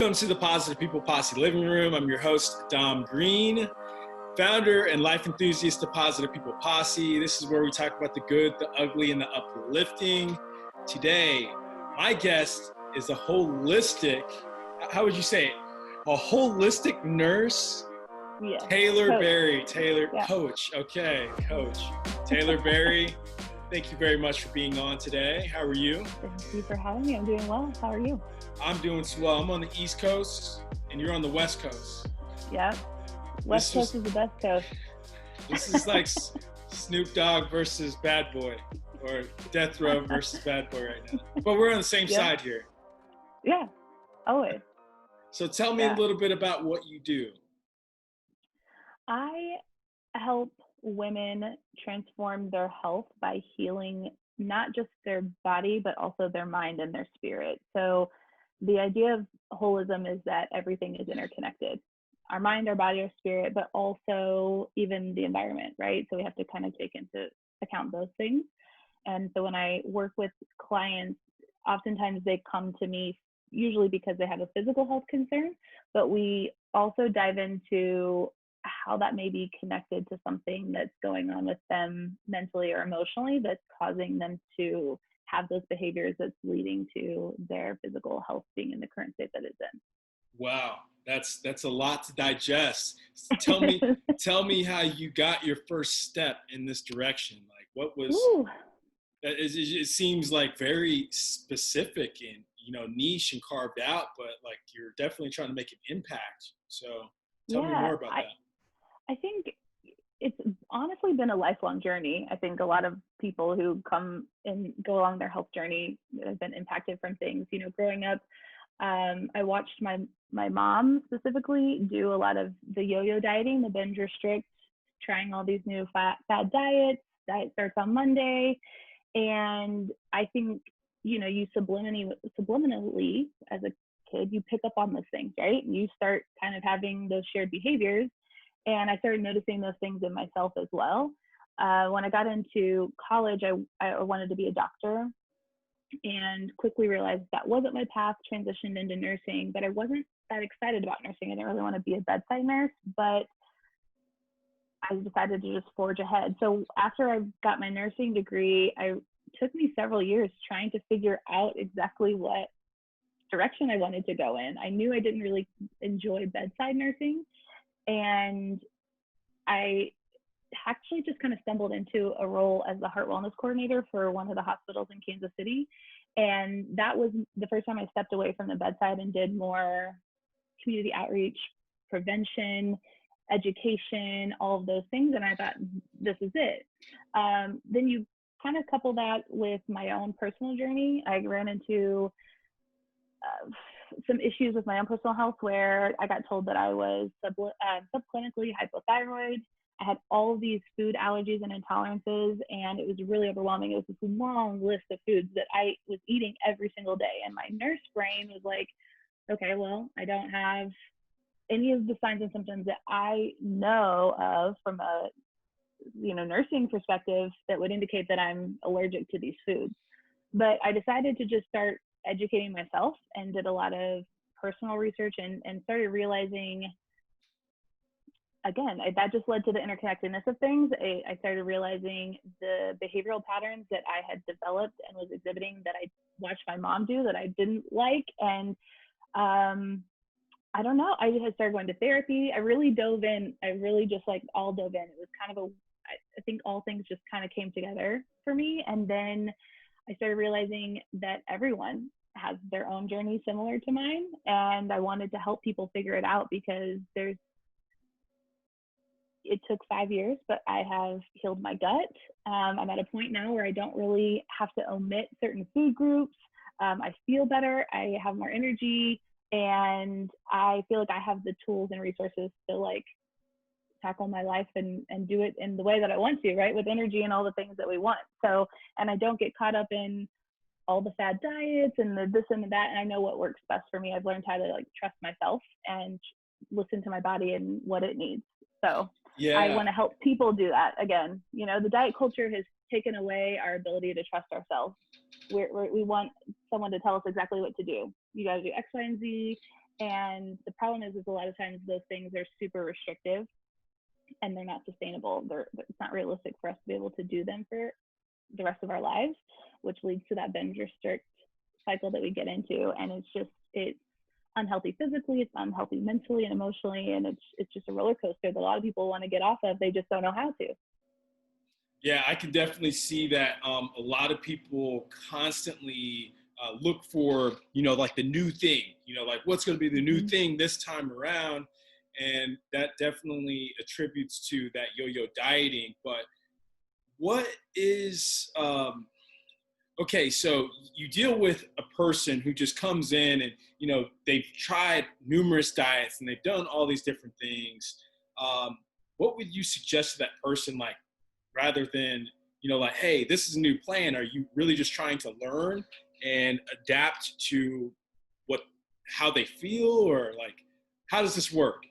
Welcome to the Positive People Posse Living Room. I'm your host, Dom Green, founder and life enthusiast of Positive People Posse. This is where we talk about the good, the ugly, and the uplifting. Today, my guest is a holistic, how would you say it? A holistic nurse, Yes. Taylor Coach. Berry. Yeah. Coach. Okay, Coach. Taylor Berry, thank you very much for being on today. How are you? Thank you for having me. I'm doing well. How are you? I'm doing well. I'm on the East Coast, and you're on the West Coast. Yeah. West Coast is the best coast. This is like Snoop Dogg versus Bad Boy, or Death Row versus Bad Boy right now. But we're on the same side here. Yeah, always. So tell me a little bit about what you do. I help women transform their health by healing not just their body, but also their mind and their spirit. So the idea of holism is that everything is interconnected. Our mind, our body, our spirit, but also even the environment, right? So we have to kind of take into account those things. And so when I work with clients, oftentimes they come to me usually because they have a physical health concern, but we also dive into how that may be connected to something that's going on with them mentally or emotionally that's causing them to have those behaviors that's leading to their physical health being in the current state that it's in. Wow, that's a lot to digest. Tell me how you got your first step in this direction. Like, what was? It seems like very specific and niche and carved out, but like you're definitely trying to make an impact. So tell me more about that. I think it's honestly been a lifelong journey. I think a lot of people who come and go along their health journey have been impacted from things. Growing up, I watched my mom specifically do a lot of the yo-yo dieting, the binge restrict, trying all these new fad diets. Diet starts on Monday. And I think, you subliminally as a kid, you pick up on those things, right? And you start kind of having those shared behaviors. And I started noticing those things in myself as well. When I got into college, I wanted to be a doctor and quickly realized that wasn't my path, transitioned into nursing, but I wasn't that excited about nursing. I didn't really want to be a bedside nurse, but I decided to just forge ahead. So after I got my nursing degree, it took me several years trying to figure out exactly what direction I wanted to go in. I knew I didn't really enjoy bedside nursing. And I actually just kind of stumbled into a role as the heart wellness coordinator for one of the hospitals in Kansas City. And that was the first time I stepped away from the bedside and did more community outreach, prevention, education, all of those things. And I thought, this is it. Then you kind of couple that with my own personal journey. I ran into some issues with my own personal health where I got told that I was subclinically hypothyroid. I had all of these food allergies and intolerances, and it was really overwhelming. It was this long list of foods that I was eating every single day. And my nurse brain was like, okay, well, I don't have any of the signs and symptoms that I know of from a nursing perspective that would indicate that I'm allergic to these foods. But I decided to just start educating myself and did a lot of personal research and started realizing, again, that just led to the interconnectedness of things. I started realizing the behavioral patterns that I had developed and was exhibiting that I watched my mom do that I didn't like. And I don't know, I just started going to therapy. I really dove in. I really just all dove in. It was kind of I think all things just kind of came together for me. And then I started realizing that everyone has their own journey similar to mine. And I wanted to help people figure it out because it took 5 years, but I have healed my gut. I'm at a point now where I don't really have to omit certain food groups. I feel better. I have more energy, and I feel like I have the tools and resources to tackle my life and do it in the way that I want to, right? With energy and all the things that we want. So, and I don't get caught up in all the fad diets and the this and the that. And I know what works best for me. I've learned how to trust myself and listen to my body and what it needs. So I want to help people do that. Again, the diet culture has taken away our ability to trust ourselves. We want someone to tell us exactly what to do. You got to do X, Y, and Z. And the problem is a lot of times those things are super restrictive and they're not sustainable. It's not realistic for us to be able to do them for the rest of our lives, which leads to that binge restrict cycle that we get into. And it's unhealthy physically, it's unhealthy mentally and emotionally, and it's just a roller coaster that a lot of people want to get off of. They just don't know how to. Yeah, I can definitely see that. A lot of people constantly look for, like the new thing, like what's going to be the new thing this time around. And that definitely attributes to that yo-yo dieting. But what is, okay, so you deal with a person who just comes in and, they've tried numerous diets and they've done all these different things. What would you suggest to that person, like, rather than, like, hey, this is a new plan? Are you really just trying to learn and adapt to how they feel, or like, how does this work?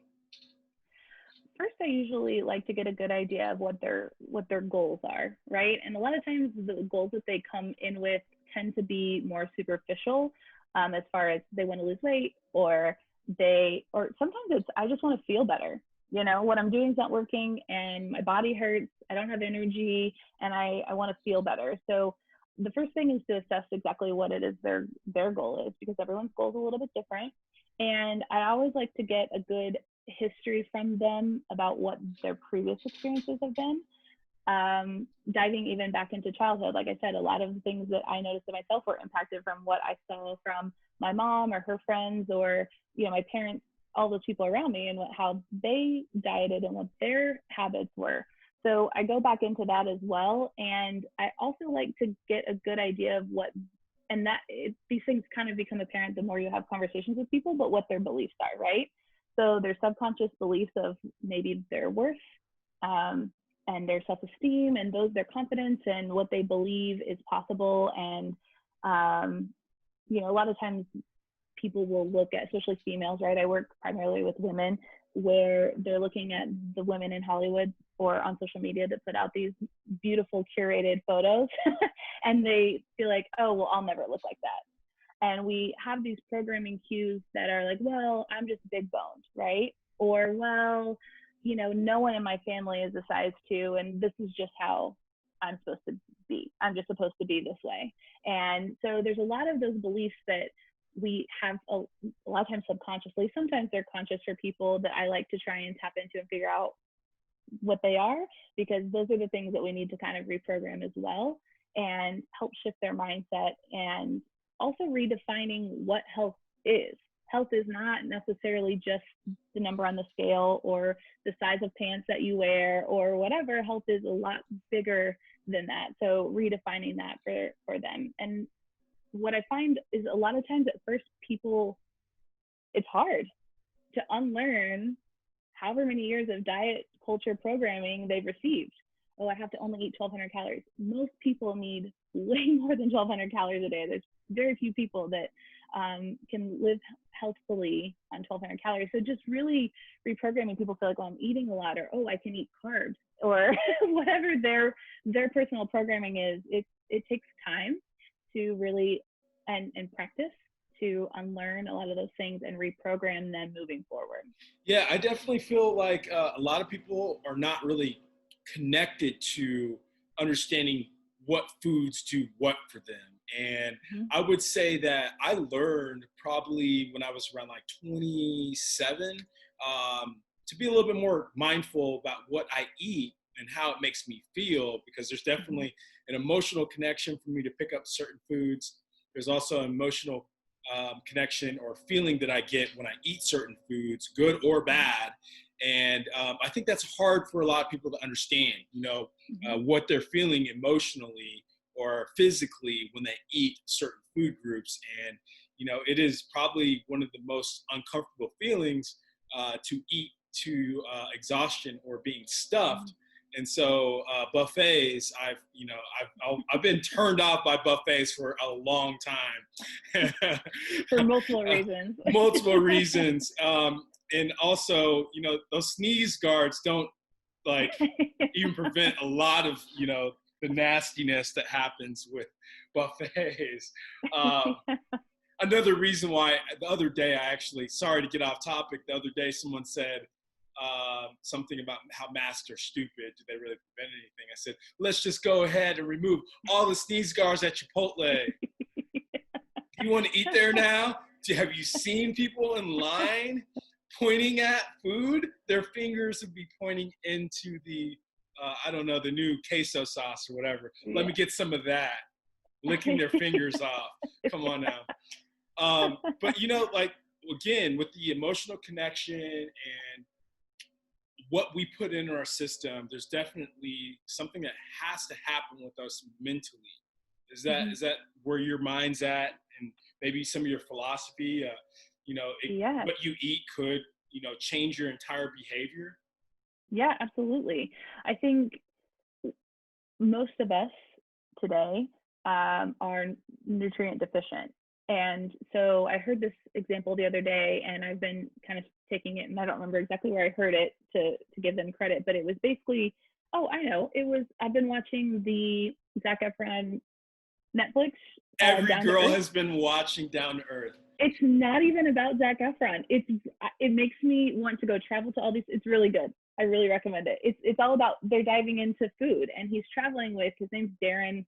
First, I usually like to get a good idea of what their goals are, right? And a lot of times the goals that they come in with tend to be more superficial, as far as they want to lose weight, or sometimes it's, I just want to feel better. What I'm doing is not working and my body hurts, I don't have energy, and I want to feel better. So the first thing is to assess exactly what it is their goal is, because everyone's goal is a little bit different. And I always like to get a good history from them about what their previous experiences have been. Diving even back into childhood, like I said, a lot of the things that I noticed in myself were impacted from what I saw from my mom or her friends, or my parents, all those people around me, and how they dieted and what their habits were. So I go back into that as well. And I also like to get a good idea of these things kind of become apparent the more you have conversations with people, but what their beliefs are, right? So their subconscious beliefs of maybe their worth, and their self-esteem, and their confidence, and what they believe is possible. And a lot of times people will look at, especially females, right? I work primarily with women, where they're looking at the women in Hollywood or on social media that put out these beautiful curated photos and they feel like, oh, well, I'll never look like that. And we have these programming cues that are like, well, I'm just big boned, right? Or, well, no one in my family is a size 2, and this is just how I'm supposed to be. I'm just supposed to be this way. And so there's a lot of those beliefs that we have a lot of times subconsciously. Sometimes they're conscious for people that I like to try and tap into and figure out what they are, because those are the things that we need to kind of reprogram as well and help shift their mindset, and also redefining what health is. Health is not necessarily just the number on the scale or the size of pants that you wear or whatever. Health is a lot bigger than that. So redefining that for them. And what I find is a lot of times at first it's hard to unlearn however many years of diet culture programming they've received. Oh, I have to only eat 1,200 calories. Most people need way more than 1,200 calories a day. There's very few people that can live healthfully on 1,200 calories. So just really reprogramming people feel like, well, I'm eating a lot, or, oh, I can eat carbs, or whatever their personal programming is. It takes time to really and practice to unlearn a lot of those things and reprogram them moving forward. Yeah, I definitely feel like a lot of people are not really connected to understanding what foods do what for them. And I would say that I learned probably when I was around like 27, to be a little bit more mindful about what I eat and how it makes me feel, because there's definitely an emotional connection for me to pick up certain foods. There's also an emotional connection or feeling that I get when I eat certain foods, good or bad. And I think that's hard for a lot of people to understand, what they're feeling emotionally or physically when they eat certain food groups. And, it is probably one of the most uncomfortable feelings to eat to exhaustion or being stuffed. And so buffets, I've been turned off by buffets for a long time. For multiple reasons. Multiple reasons. And also, those sneeze guards don't even prevent a lot of, the nastiness that happens with buffets. another reason why the other day I actually, sorry to get off topic, the other day someone said something about how masks are stupid. Do they really prevent anything? I said, let's just go ahead and remove all the sneeze guards at Chipotle. Do you want to eat there now? Have you seen people in line pointing at food? Their fingers would be pointing into the, I don't know, the new queso sauce or whatever. Let me get some of that. Licking their fingers off. Come on now. But, you know, like, again, with the emotional connection and what we put in our system, there's definitely something that has to happen with us mentally. Is that where your mind's at, and maybe some of your philosophy? You know, what you eat could, you know, change your entire behavior. Yeah, absolutely. I think most of us today are nutrient deficient. And so I heard this example the other day, and I've been kind of taking it, and I don't remember exactly where I heard it to give them credit, but it was basically, I've been watching the Zac Efron Netflix. Every girl has been watching Down to Earth. It's not even about Zac Efron. It makes me want to go travel to all these. It's really good. I really recommend it. It's all about, they're diving into food, and he's traveling with, his name's Darren,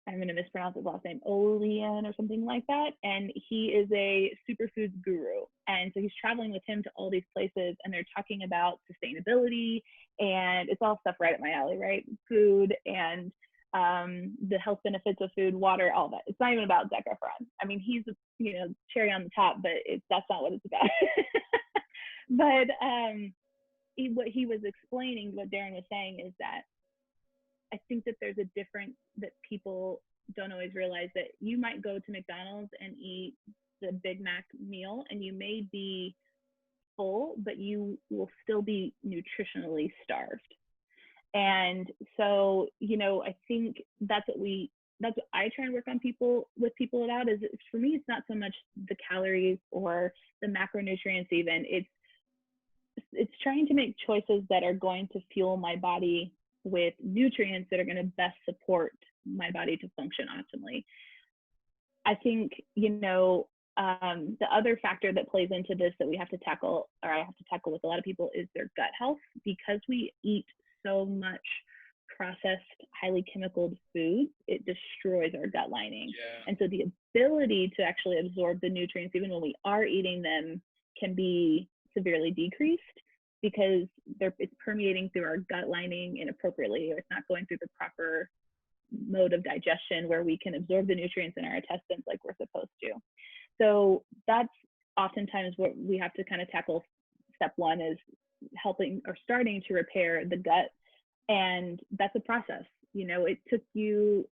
I'm going to mispronounce his last name, Olean or something like that. And he is a superfoods guru. And so he's traveling with him to all these places, and they're talking about sustainability, and it's all stuff right up my alley, right? Food and the health benefits of food, water, all that. It's not even about Zac Efron. I mean, he's, you know, cherry on the top, but that's not what it's about. But what he was explaining, what Darren was saying, is that I think that there's a difference that people don't always realize, that you might go to McDonald's and eat the Big Mac meal, and you may be full, but you will still be nutritionally starved. And so, you know, I think that's what I try and work on with people about, is, for me, it's not so much the calories or the macronutrients even. It's trying to make choices that are going to fuel my body with nutrients that are going to best support my body to function optimally. I think, you know, the other factor that plays into this that we have to tackle, or I have to tackle with a lot of people, is their gut health. Because we eat so much processed, highly chemicaled food, it destroys our gut lining. Yeah. And so the ability to actually absorb the nutrients, even when we are eating them, can be severely decreased, because it's permeating through our gut lining inappropriately, or it's not going through the proper mode of digestion where we can absorb the nutrients in our intestines like we're supposed to. So that's oftentimes what we have to kind of tackle. Step one is helping or starting to repair the gut. And that's a process. You know, it took you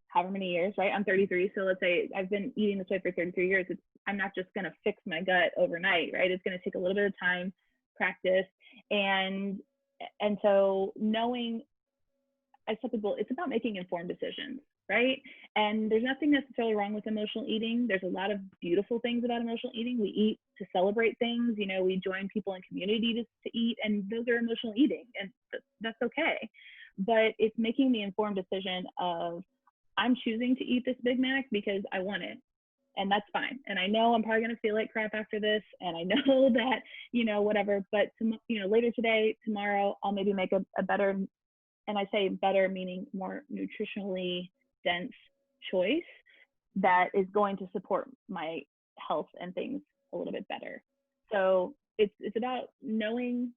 however many years, right? I'm 33. So let's say I've been eating this way for 33 years. I'm not just going to fix my gut overnight, right? It's going to take a little bit of time, practice. And so knowing, I tell people, it's about making informed decisions, right? And there's nothing necessarily wrong with emotional eating. There's a lot of beautiful things about emotional eating. We eat to celebrate things. You know, we join people in community to eat, and those are emotional eating, and that's okay. But it's making the informed decision of, I'm choosing to eat this Big Mac because I want it. And that's fine. And I know I'm probably going to feel like crap after this. And I know that, you know, whatever, but you know, later today, tomorrow, I'll maybe make a better, and I say better meaning more nutritionally dense choice that is going to support my health and things a little bit better. So it's about knowing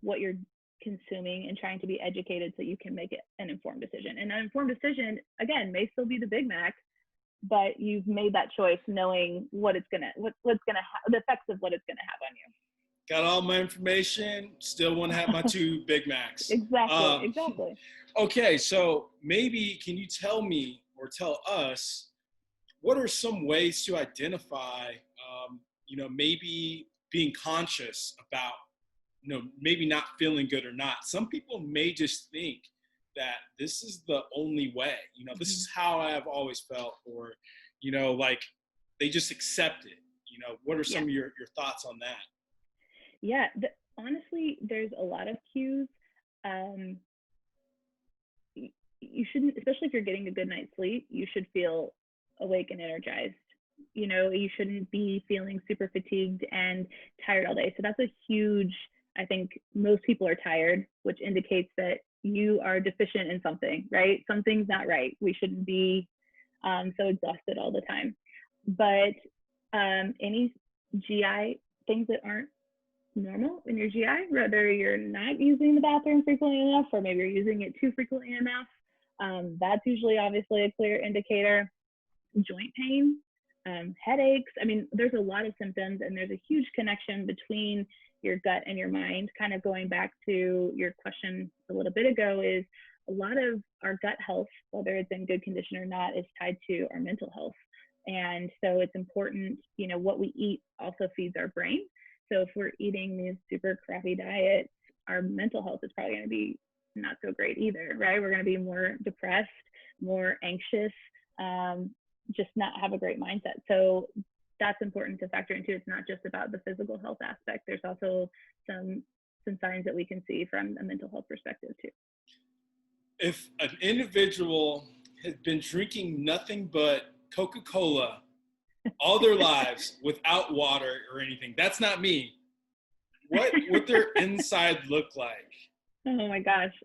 what you're consuming and trying to be educated so you can make it an informed decision. And an informed decision, again, may still be the Big Mac, but you've made that choice knowing what it's gonna, what's gonna the effects of what it's gonna have on you. Got all my information, still want to have my 2 Big Macs. Exactly. Okay, so maybe can you tell me or tell us, what are some ways to identify, you know, maybe being conscious about, you know, maybe not feeling good or not? Some people may just think that this is the only way, you know, this is how I've always felt, or, you know, like they just accept it. You know, what are some of your thoughts on that? Yeah, honestly, there's a lot of cues. You shouldn't, especially if you're getting a good night's sleep, you should feel awake and energized You know, you shouldn't be feeling super fatigued and tired all day. So that's a huge, I think most people are tired, which indicates that you are deficient in something, right? Something's not right. We shouldn't be so exhausted all the time. But any GI things that aren't normal in your GI, whether you're not using the bathroom frequently enough or maybe you're using it too frequently enough, that's usually obviously a clear indicator. Joint pain, headaches. I mean, there's a lot of symptoms, and there's a huge connection between your gut and your mind. Kind of going back to your question a little bit ago, is a lot of our gut health, whether it's in good condition or not, is tied to our mental health. And so it's important, you know, what we eat also feeds our brain. So if we're eating these super crappy diets, our mental health is probably going to be not so great either, right? We're going to be more depressed, more anxious, just not have a great mindset. So that's important to factor into. It's not just about the physical health aspect. There's also some signs that we can see from a mental health perspective too. If an individual has been drinking nothing but Coca-Cola all their lives without water or anything, that's not me. What would their inside look like? Oh my gosh.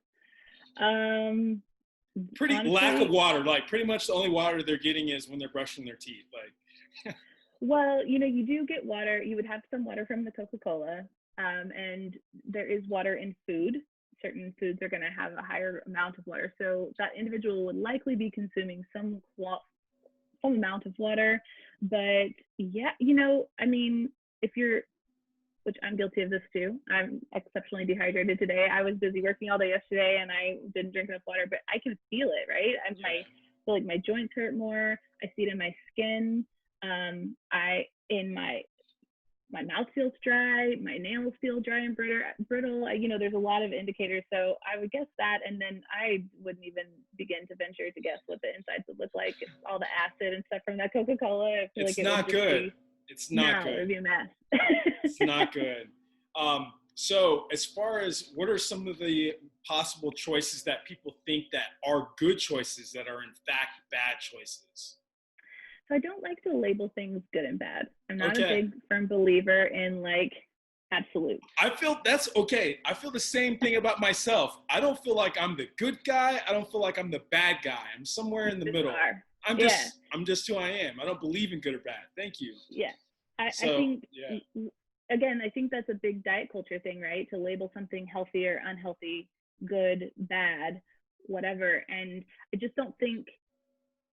Pretty honestly, lack of water. Like pretty much the only water they're getting is when they're brushing their teeth. Like, well, you know, you do get water. You would have some water from the Coca-Cola, and there is water in food. Certain foods are going to have a higher amount of water, so that individual would likely be consuming some amount of water. But yeah, you know, I mean, if you're, which I'm guilty of this too. I'm exceptionally dehydrated today. I was busy working all day yesterday and I didn't drink enough water, but I can feel it, right? I feel like my joints hurt more. I see it in my skin. My mouth feels dry. My nails feel dry and brittle. You know, there's a lot of indicators. So I would guess that, and then I wouldn't even begin to venture to guess what the insides would look like. All the acid and stuff from that Coca-Cola. I feel it's like not good. It's not good. It would be a mess. It's not good. So as far as what are some of the possible choices that people think that are good choices that are in fact bad choices? So I don't like to label things good and bad. I'm not a big firm believer in like absolute. I feel that's okay. I feel the same thing about myself. I don't feel like I'm the good guy. I don't feel like I'm the bad guy. I'm somewhere in the middle. I'm just who I am. I don't believe in good or bad. Thank you. Yeah. I think, again, I think that's a big diet culture thing, right? To label something healthy or unhealthy, good, bad, whatever. And I just don't think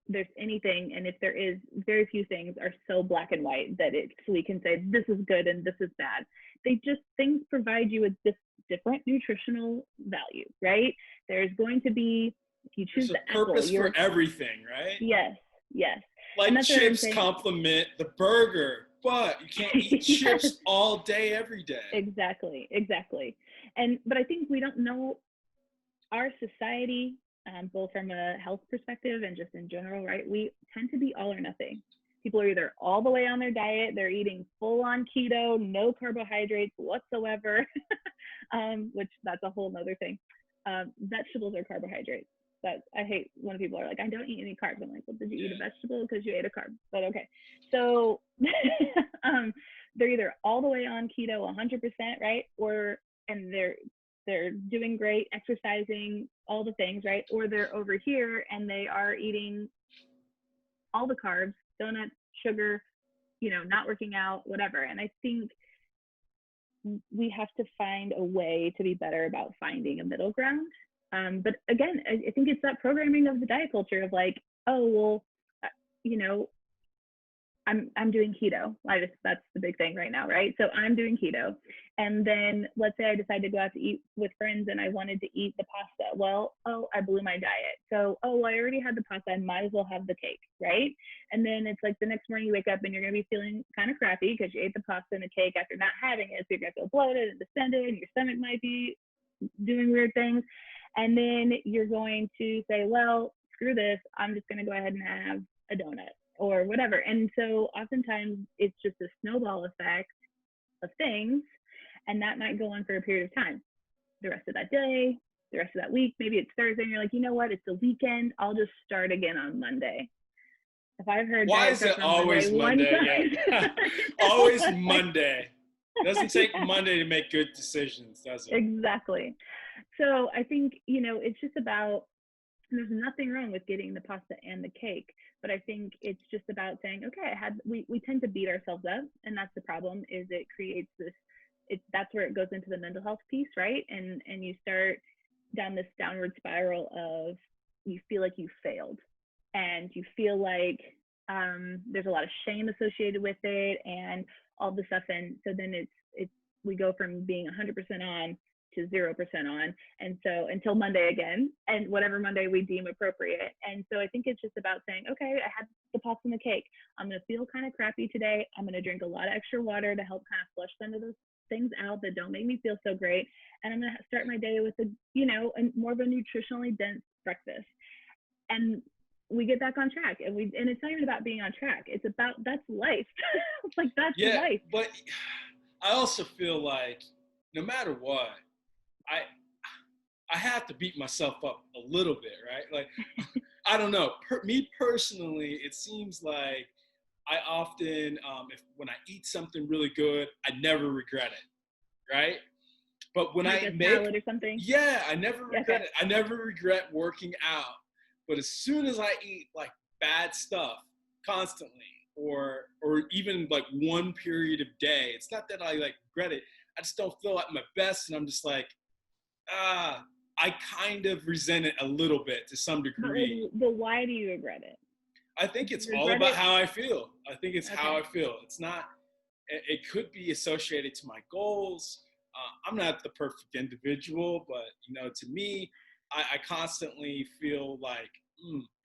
there's anything, and if there is, very few things are so black and white that we can say this is good and this is bad. Things provide you with this different nutritional value, right? There's going to be, if you choose the purpose for everything, right? Yes. Like chips complement the burger, but you can't eat chips all day, every day. Exactly. But I think we don't know our society, both from a health perspective and just in general, right? We tend to be all or nothing. People are either all the way on their diet, they're eating full on keto, no carbohydrates whatsoever, which that's a whole nother thing. Vegetables are carbohydrates. I hate when people are like, I don't eat any carbs. I'm like, well, did you eat a vegetable? Because you ate a carb. But okay. So they're either all the way on keto 100%, right? And they're doing great, exercising, all the things, right? Or they're over here and they are eating all the carbs, donuts, sugar, you know, not working out, whatever. And I think we have to find a way to be better about finding a middle ground. But again, I think it's that programming of the diet culture of like, oh, well, you know, I'm doing keto. That's the big thing right now, right? So I'm doing keto. And then let's say I decide to go out to eat with friends and I wanted to eat the pasta. Well, I blew my diet. So, I already had the pasta. I might as well have the cake, right? And then it's like the next morning you wake up and you're going to be feeling kind of crappy because you ate the pasta and the cake after not having it. So you're going to feel bloated and distended and your stomach might be doing weird things. And then you're going to say, well, screw this. I'm just going to go ahead and have a donut or whatever. And so oftentimes it's just a snowball effect of things, and that might go on for a period of time. The rest of that day, the rest of that week, maybe it's Thursday and you're like, you know what, it's the weekend, I'll just start again on Monday. If I've heard Why diet is starts it on Monday always one Monday? Yeah. time. Always Monday. It doesn't take Monday to make good decisions, does it? Exactly. So I think, it's just about, there's nothing wrong with getting the pasta and the cake, but I think it's just about saying, okay, we tend to beat ourselves up, and that's the problem. Is it creates this, that's where it goes into the mental health piece, right? And you start down this downward spiral of, you feel like you failed, and you feel like there's a lot of shame associated with it, and all the stuff. And so then it's we go from being 100% on to 0% on, and so until Monday again, and whatever Monday we deem appropriate. And so I think it's just about saying, okay, I had the pasta and the cake, I'm going to feel kind of crappy today, I'm going to drink a lot of extra water to help kind of flush some of those things out that don't make me feel so great, and I'm going to start my day with more of a nutritionally dense breakfast. And we get back on track, and it's not even about being on track, it's about, that's life. Like, that's life. But I also feel like no matter what, I have to beat myself up a little bit, right? Like, I don't know. Me personally, it seems like I often, when I eat something really good, I never regret it, right? But when like I a make, salad or something. yeah, I never regret it. I never regret working out. But as soon as I eat like bad stuff constantly, or even like one period of day, it's not that I like regret it. I just don't feel at my best, and I'm just like, I kind of resent it a little bit to some degree. But why do you regret it? I think it's all about how I feel. I think it's how I feel. It's not, it could be associated to my goals. I'm not the perfect individual, but to me, I constantly feel like,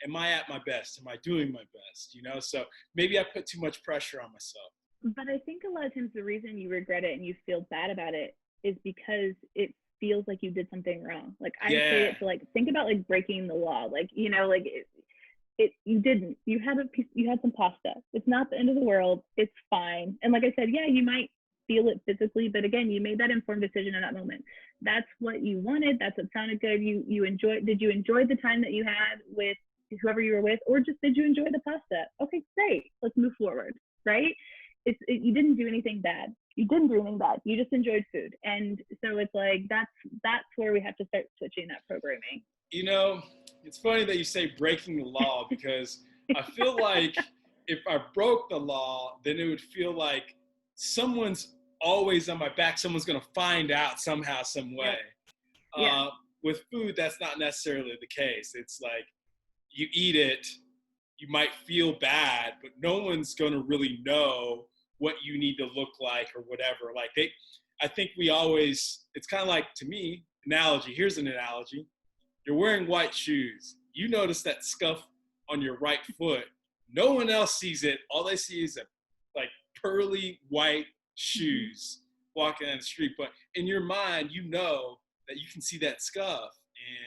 am I at my best? Am I doing my best? So maybe I put too much pressure on myself. But I think a lot of times the reason you regret it and you feel bad about it is because it feels like you did something wrong. Like, I say it to, like, think about like breaking the law. Like, like you didn't. You had some pasta. It's not the end of the world. It's fine. And like I said, yeah, you might feel it physically, but again, you made that informed decision in that moment. That's what you wanted. That's what sounded good. You enjoyed. Did you enjoy the time that you had with whoever you were with, or just did you enjoy the pasta? Okay, great. Let's move forward. Right? You didn't do anything bad. You didn't do anything bad. You just enjoyed food. And so it's like, that's where we have to start switching that programming. It's funny that you say breaking the law, because I feel like if I broke the law, then it would feel like someone's always on my back. Someone's going to find out somehow, some way. Yeah. With food, that's not necessarily the case. It's like you eat it, you might feel bad, but no one's going to really know what you need to look like or whatever. Like I think it's kind of like, to me, analogy. Here's an analogy. You're wearing white shoes. You notice that scuff on your right foot. No one else sees it. All they see is like pearly white shoes walking down the street. But in your mind, you know that you can see that scuff.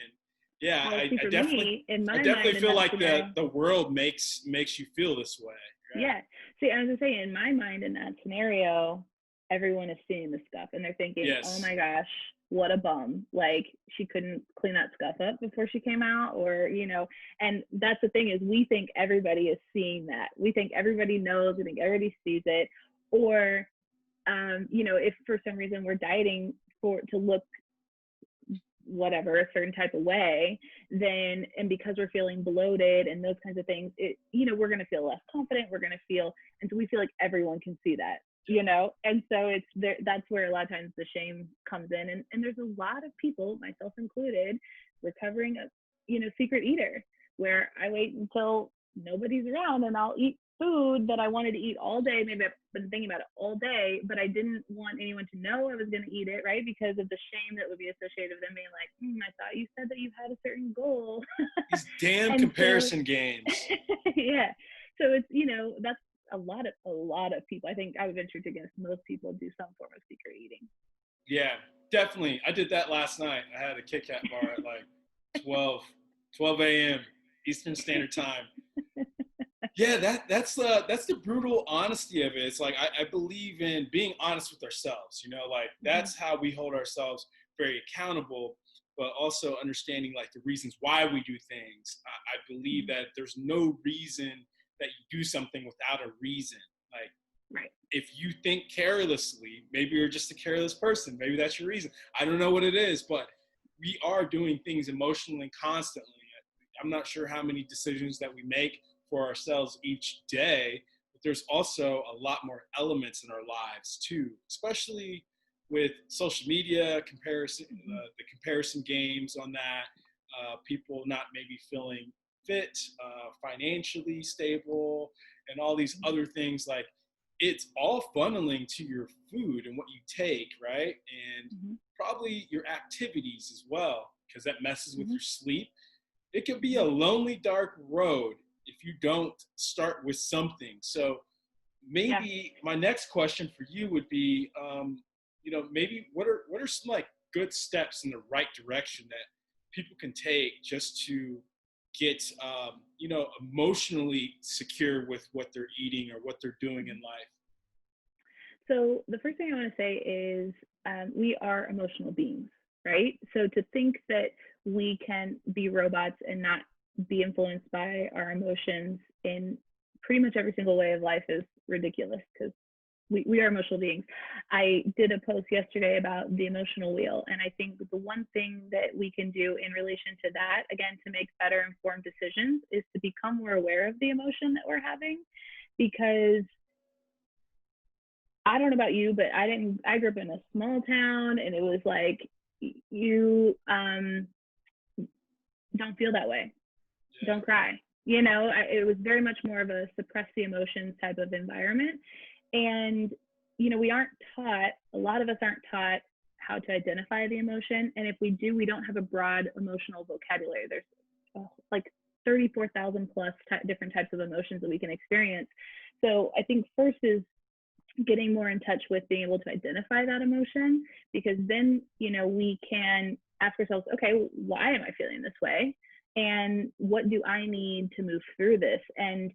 And yeah, well, I definitely feel like the world makes you feel this way. Right? Yeah. See, I was gonna say, in my mind, in that scenario, everyone is seeing the scuff and they're thinking, yes, oh my gosh, what a bum. Like, she couldn't clean that scuff up before she came out, or, and that's the thing, is we think everybody is seeing that. We think everybody knows, we think everybody sees it. Or, if for some reason we're dieting to look whatever, a certain type of way, then, and because we're feeling bloated and those kinds of things, we're going to feel less confident, and so we feel like everyone can see that, and so it's there. That's where a lot of times the shame comes in, and there's a lot of people, myself included, recovering a secret eater, where I wait until nobody's around and I'll eat food that I wanted to eat all day. Maybe I've been thinking about it all day, but I didn't want anyone to know I was going to eat it, right? Because of the shame that would be associated with them being like, I thought you said that you had a certain goal. These damn comparison games. Yeah. So it's, that's a lot of people. I think I would venture to guess most people do some form of secret eating. Yeah, definitely. I did that last night. I had a Kit Kat bar at like 12 a.m. Eastern Standard Time. Yeah, that's the brutal honesty of it. It's like, I believe in being honest with ourselves, like that's how we hold ourselves very accountable, but also understanding like the reasons why we do things. I believe that there's no reason that you do something without a reason. Like, Right. if you think carelessly, maybe you're just a careless person. Maybe that's your reason. I don't know what it is, but we are doing things emotionally constantly. I'm not sure how many decisions that we make for ourselves each day, but there's also a lot more elements in our lives too, especially with social media comparison, the comparison games on that, people not maybe feeling fit, financially stable, and all these other things. Like, it's all funneling to your food and what you take, right? And probably your activities as well, because that messes with your sleep. It could be a lonely, dark road if you don't start with something. So maybe my next question for you would be, maybe what are some like good steps in the right direction that people can take just to get, emotionally secure with what they're eating or what they're doing in life? So the first thing I want to say is we are emotional beings, right? So to think that we can be robots and not be influenced by our emotions in pretty much every single way of life is ridiculous, because we are emotional beings. I did a post yesterday about the emotional wheel, and I think the one thing that we can do in relation to that, again, to make better informed decisions, is to become more aware of the emotion that we're having. Because I don't know about you, but I grew up in a small town, and it was like, you don't feel that way. Don't cry. It was very much more of a suppress the emotions type of environment. And, we aren't taught, a lot of us aren't taught how to identify the emotion. And if we do, we don't have a broad emotional vocabulary. There's like 34,000 plus different types of emotions that we can experience. So I think first is getting more in touch with being able to identify that emotion, because then, we can ask ourselves, okay, why am I feeling this way? And what do I need to move through this? And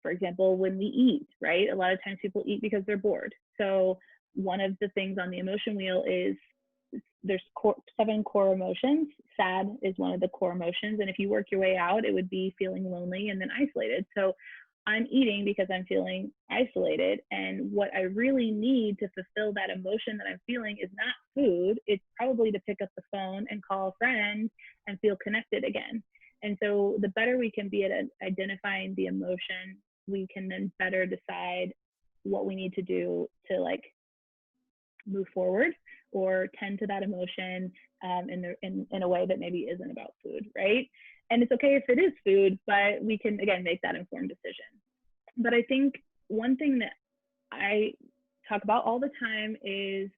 for example, when we eat, right? A lot of times people eat because they're bored. So one of the things on the emotion wheel is there's 7 core emotions. Sad is one of the core emotions. And if you work your way out, it would be feeling lonely and then isolated. So I'm eating because I'm feeling isolated. And what I really need to fulfill that emotion that I'm feeling is not food. It's probably to pick up the phone and call a friend and feel connected again. And so the better we can be at identifying the emotion, we can then better decide what we need to do to like move forward or tend to that emotion in a way that maybe isn't about food, right? And it's okay if it is food, but we can, again, make that informed decision. But I think one thing that I talk about all the time is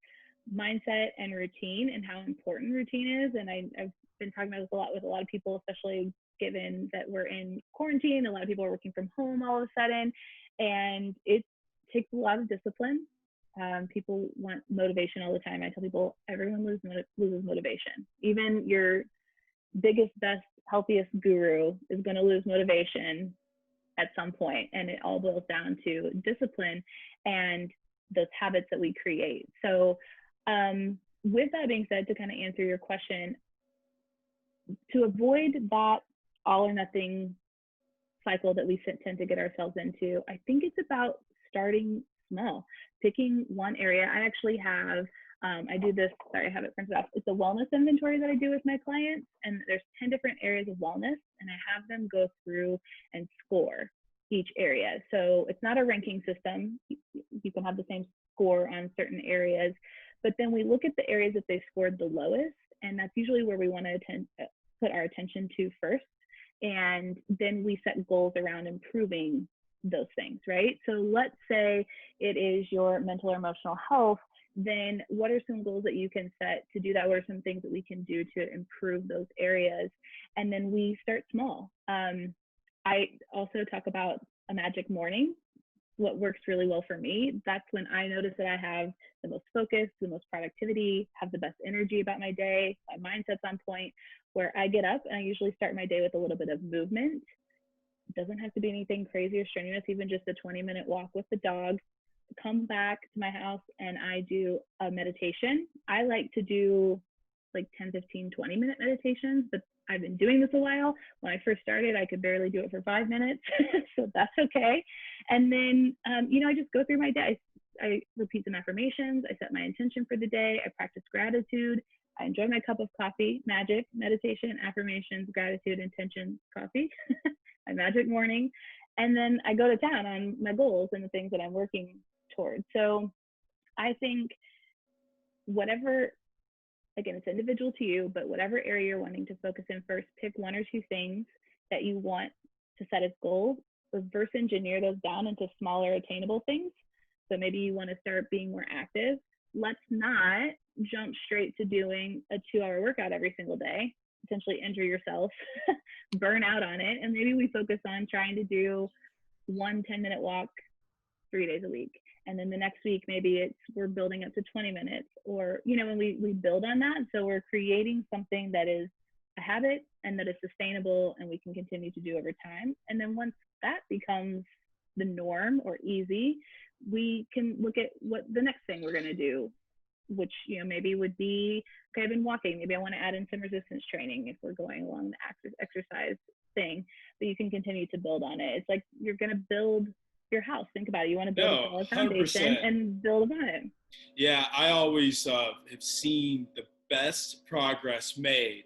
mindset and routine, and how important routine is. And I've been talking about this a lot with a lot of people, especially given that we're in quarantine. A lot of people are working from home all of a sudden, and it takes a lot of discipline. People want motivation all the time. I tell people everyone loses motivation. Even your biggest, best, healthiest guru is going to lose motivation at some point, and it all boils down to discipline and those habits that we create. So with that being said, to kind of answer your question, to avoid that all or nothing cycle that we tend to get ourselves into, I think it's about starting small, picking one area. I actually have, I do this, sorry, I have it printed off. It's a wellness inventory that I do with my clients, and there's 10 different areas of wellness, and I have them go through and score each area. So it's not a ranking system. You can have the same score on certain areas, but then we look at the areas that they scored the lowest, and that's usually where we want to put our attention to first. And then we set goals around improving those things, right? So let's say it is your mental or emotional health. Then what are some goals that you can set to do that? What are some things that we can do to improve those areas? And then we start small. I also talk about a magic morning. What works really well for me, that's when I notice that I have the most focus, the most productivity, have the best energy about my day, my mindset's on point, where I get up and I usually start my day with a little bit of movement. It doesn't have to be anything crazy or strenuous, even just a 20-minute walk with the dog. Come back to my house and I do a meditation. I like to do like 10, 15, 20-minute meditations, but I've been doing this a while. When I first started, I could barely do it for 5 minutes. So that's okay. And then, I just go through my day. I repeat some affirmations. I set my intention for the day. I practice gratitude. I enjoy my cup of coffee, magic, meditation, affirmations, gratitude, intention, coffee, my magic morning. And then I go to town on my goals and the things that I'm working towards. So I think whatever, again, it's individual to you, but whatever area you're wanting to focus in first, pick one or two things that you want to set as goals, reverse engineer those down into smaller attainable things. So maybe you want to start being more active. Let's not jump straight to doing a 2-hour workout every single day, potentially injure yourself, burn out on it. And maybe we focus on trying to do 1 10-minute walk 3 days a week. And then the next week, maybe we're building up to 20 minutes, or, when we build on that. So we're creating something that is a habit and that is sustainable and we can continue to do over time. And then once that becomes the norm or easy, we can look at what the next thing we're going to do, which, maybe would be, okay, I've been walking. Maybe I want to add in some resistance training if we're going along the exercise thing, but you can continue to build on it. It's like you're going to build your house. Think about it. You want to build a solid foundation and build upon it. Yeah, I always have seen the best progress made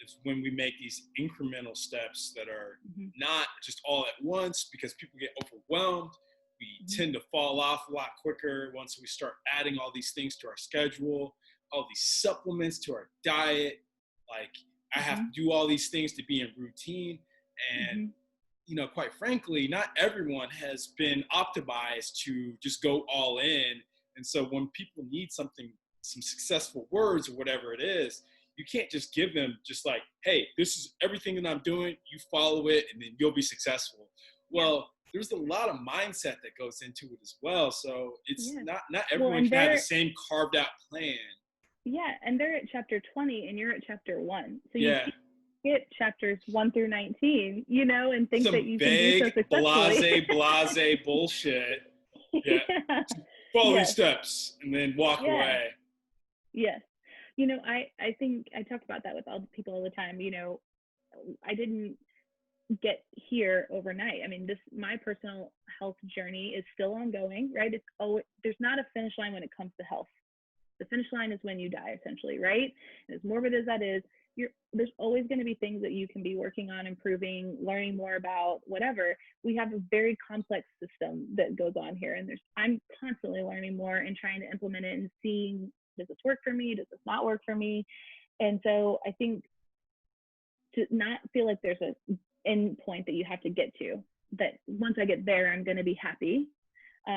is when we make these incremental steps that are not just all at once, because people get overwhelmed. We tend to fall off a lot quicker once we start adding all these things to our schedule, all these supplements to our diet. Like, I have to do all these things to be in routine. And quite frankly, not everyone has been optimized to just go all in. And so when people need some successful words or whatever it is, you can't just give them just like, hey, this is everything that I'm doing, you follow it, and then you'll be successful. Well, there's a lot of mindset that goes into it as well. So it's not everyone can have the same carved out plan. Yeah, and they're at chapter 20 and you're at chapter 1. So you get chapters 1 through 19, and think that you can do so successfully. Blase bullshit. Yeah. Follow these steps and then walk away. Yes. I think I talk about that with all the people all the time. I didn't get here overnight. I mean, my personal health journey is still ongoing, right? There's not a finish line when it comes to health. The finish line is when you die, essentially, right? And as morbid as that is, there's always going to be things that you can be working on, improving, learning more about, whatever. We have a very complex system that goes on here, and I'm constantly learning more and trying to implement it and seeing, does this work for me? Does this not work for me? And so I think to not feel like there's an end point that you have to get to, that once I get there, I'm going to be happy,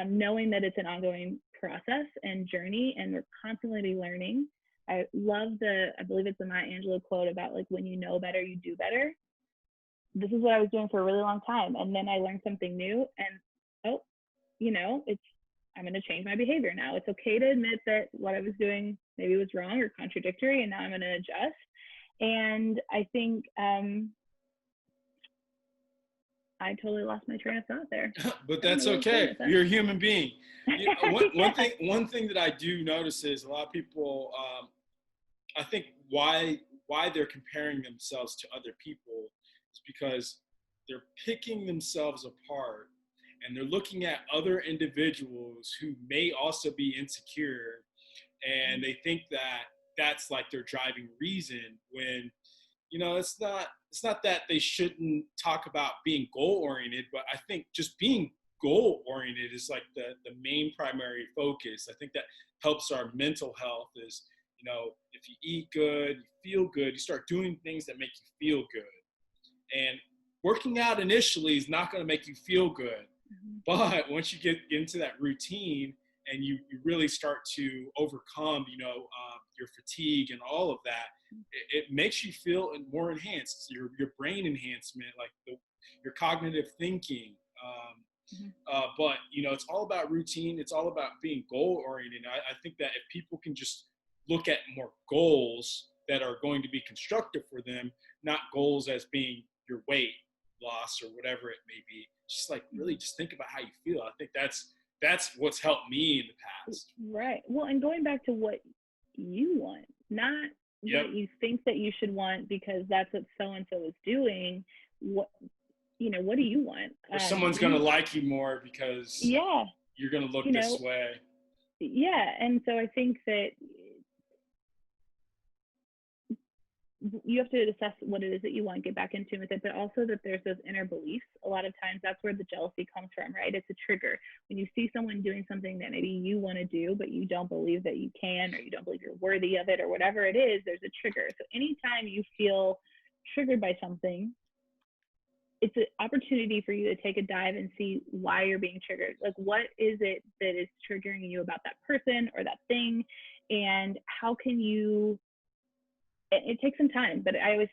knowing that it's an ongoing process and journey, and we're constantly learning. I love I believe it's a Maya Angelou quote about, like, when you know better, you do better. This is what I was doing for a really long time. And then I learned something new, and I'm going to change my behavior now. It's okay to admit that what I was doing maybe was wrong or contradictory, and now I'm going to adjust. And I think I totally lost my train of thought there. But that's okay. You're a human being. One thing that I do notice is a lot of people, I think why they're comparing themselves to other people is because they're picking themselves apart, and they're looking at other individuals who may also be insecure, and they think that that's like their driving reason, when it's not that they shouldn't talk about being goal oriented, but I think just being goal oriented is like the main primary focus. I think that helps our mental health is, if you eat good, you feel good, you start doing things that make you feel good. And working out initially is not going to make you feel good. But once you get into that routine and you really start to overcome, your fatigue and all of that, it makes you feel more enhanced. Your brain enhancement, like your cognitive thinking. But it's all about routine. It's all about being goal oriented. I think that if people can just look at more goals that are going to be constructive for them, not goals as being your weight loss or whatever it may be, just like really just think about how you feel. I think that's what's helped me in the past. Right. Well, and going back to what you want, not Yep. what you think that you should want because that's what so and so is doing. What what do you want? Or someone's going to like you more because Yeah, you're going to look you this know, way. yeah. And so I think that you have to assess what it is that you want to get back into with it, but also that there's those inner beliefs. A lot of times that's where the jealousy comes from, right? It's a trigger. When you see someone doing something that maybe you want to do, but you don't believe that you can, or you don't believe you're worthy of it, or whatever it is, there's a trigger. So anytime you feel triggered by something, it's an opportunity for you to take a dive and see why you're being triggered. Like, what is it that is triggering you about that person or that thing? And how can you, it takes some time, but I always,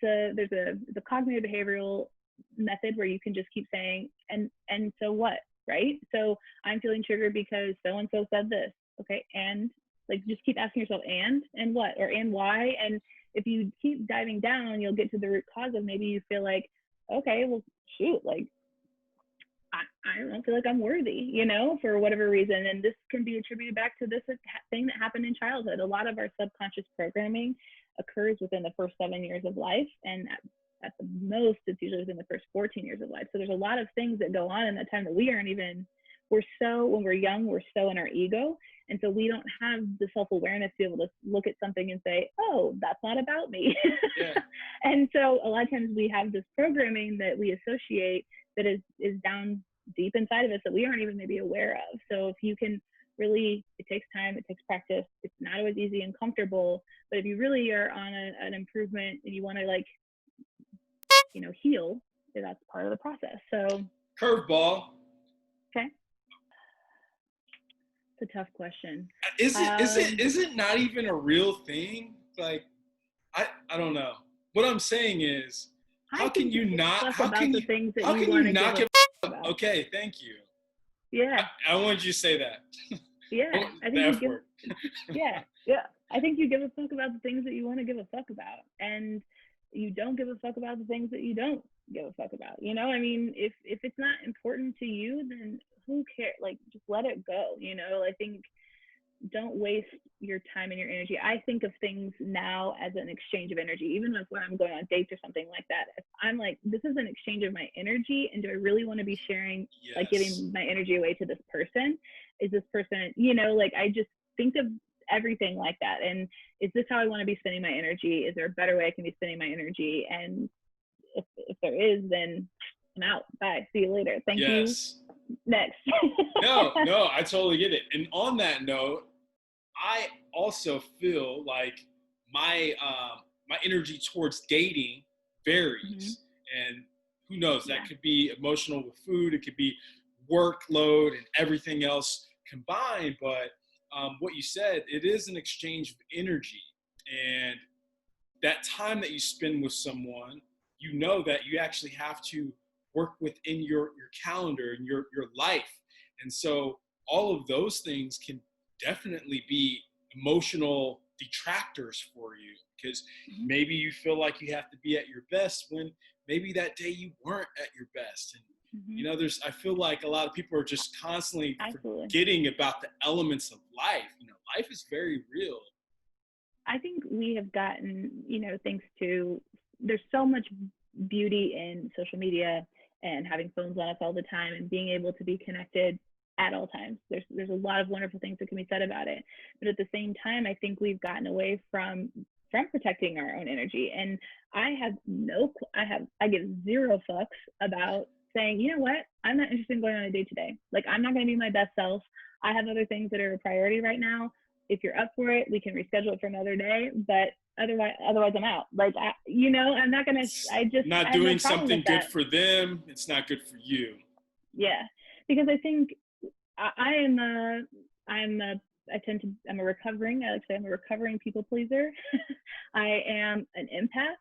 there's a cognitive behavioral method where you can just keep saying, and so what, right? So I'm feeling triggered because so-and-so said this. Okay. And like, just keep asking yourself, and what, or and why? And if you keep diving down, you'll get to the root cause of maybe you feel like, okay, well, shoot, like, I don't feel like I'm worthy, for whatever reason. And this can be attributed back to this thing that happened in childhood. A lot of our subconscious programming occurs within the first 7 years of life. And at the most, it's usually within the first 14 years of life. So there's a lot of things that go on in that time that we aren't even, when we're young, we're so in our ego. And so we don't have the self-awareness to be able to look at something and say, oh, that's not about me. Yeah. And so a lot of times we have this programming that we associate that is down deep inside of us that we aren't even maybe aware of. So if you can really, it takes time, it takes practice. It's not always easy and comfortable, but if you really are on an improvement and you want to heal, that's part of the process. So curveball. Okay. It's a tough question. Is it not even a real thing? Like, I don't know. What I'm saying is, how can you not give a about? Okay, thank you. Yeah. I wanted you to say that. Yeah. I think I think you give a fuck about the things that you want to give a fuck about. And you don't give a fuck about the things that you don't give a fuck about. I mean, if it's not important to you, then who cares? Like, just let it go. I think don't waste your time and your energy. I think of things now as an exchange of energy, even when I'm going on dates or something like that. If I'm like, this is an exchange of my energy, and do I really want to be sharing, like giving my energy away to this person? Is this person, I just think of everything like that. And is this how I want to be spending my energy? Is there a better way I can be spending my energy? And if there is, then I'm out. Bye. See you later. Thank you. Next. No, I totally get it. And on that note, I also feel like my energy towards dating varies. Mm-hmm. And who knows, that could be emotional with food, it could be workload and everything else combined. But what you said, it is an exchange of energy. And that time that you spend with someone, that you actually have to work within your calendar and your life. And so all of those things can definitely be emotional detractors for you, because maybe you feel like you have to be at your best when maybe that day you weren't at your best. And I feel like a lot of people are just constantly forgetting about the elements of life. Life is very real. I think we have gotten, thanks to, there's so much beauty in social media and having phones on us all the time and being able to be connected at all times. There's a lot of wonderful things that can be said about it. But at the same time, I think we've gotten away from protecting our own energy. And I give zero fucks about saying, you know what, I'm not interested in going on a date today. Like, I'm not going to be my best self. I have other things that are a priority right now. If you're up for it, we can reschedule it for another day. But otherwise I'm out. Like, I'm not gonna. Not doing something good for them. It's not good for you. Yeah, because I think I'm a recovering people pleaser. I am an empath,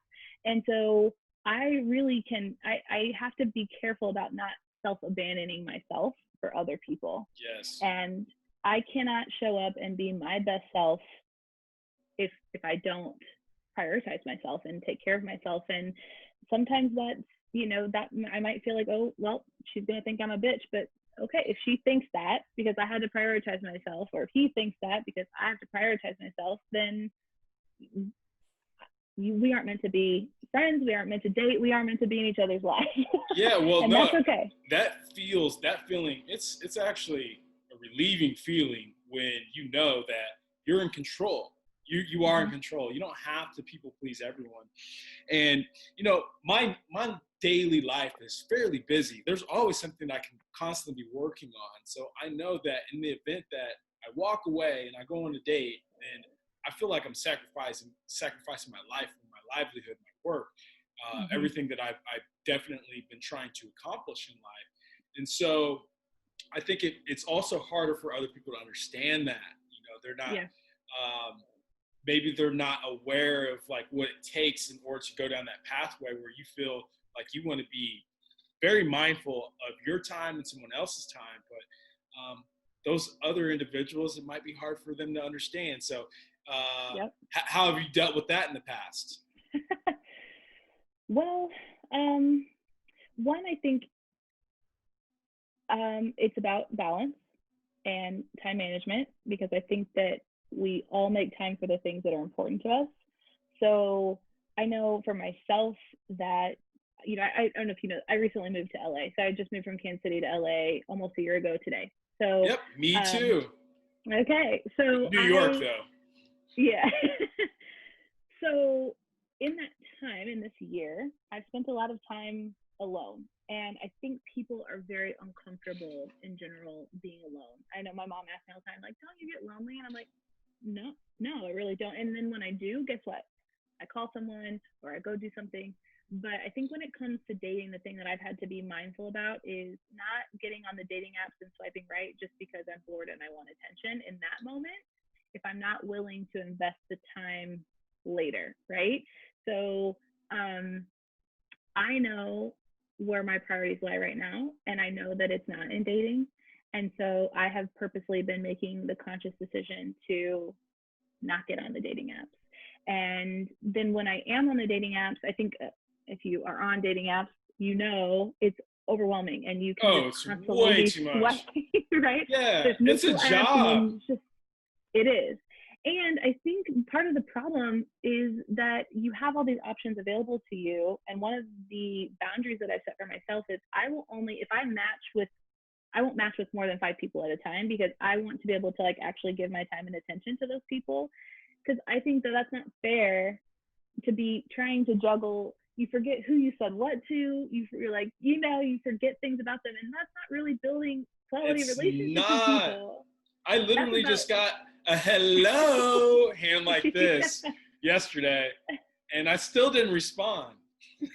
and so I really I have to be careful about not self-abandoning myself for other people. Yes. And I cannot show up and be my best self if I don't prioritize myself and take care of myself. And sometimes that's, that I might feel like, oh, well, she's going to think I'm a bitch. But okay, if she thinks that because I had to prioritize myself, or if he thinks that because I have to prioritize myself, then we aren't meant to be friends. We aren't meant to date. We aren't meant to be in each other's lives. Yeah, well, And no, that's okay. that feeling, it's actually a relieving feeling when you know that you're in control. You are in control. You don't have to people please everyone. And my daily life is fairly busy. There's always something I can constantly be working on. So I know that in the event that I walk away and I go on a date, and I feel like I'm sacrificing my life, my livelihood, my work, everything that I've definitely been trying to accomplish in life. And so I think it's also harder for other people to understand that. They're not. Yeah. Maybe they're not aware of like what it takes in order to go down that pathway where you feel like you want to be very mindful of your time and someone else's time, but those other individuals, it might be hard for them to understand. So Yep. how have you dealt with that in the past? Well, one, I think it's about balance and time management, because I think that we all make time for the things that are important to us. So I know for myself that, I don't know if you know, I recently moved to LA. So I just moved from Kansas City to LA almost a year ago today. So Yep, me too. Okay, so New York though. Yeah. So in that time, in this year, I've spent a lot of time alone. And I think people are very uncomfortable in general being alone. I know my mom asks me all the time, like, don't you get lonely? And I'm like, no, I really don't. And then when I do, guess what? I call someone or I go do something. But I think when it comes to dating, the thing that I've had to be mindful about is not getting on the dating apps and swiping right just because I'm bored and I want attention in that moment, if I'm not willing to invest the time later, right? So I know where my priorities lie right now, and I know that it's not in dating. And so I have purposely been making the conscious decision to not get on the dating apps. And then when I am on the dating apps, I think if you are on dating apps, it's overwhelming and you can just constantly be swiping, right? Yeah, There's it's a job. It is. And I think part of the problem is that you have all these options available to you. And one of the boundaries that I set for myself is I won't match with more than 5 people at a time, because I want to be able to like actually give my time and attention to those people. Because I think that that's not fair to be trying to juggle. You forget who you said what to. You're like, you forget things about them. And that's not really building quality relationships with people. I literally just got a hello hand like this yesterday, and I still didn't respond.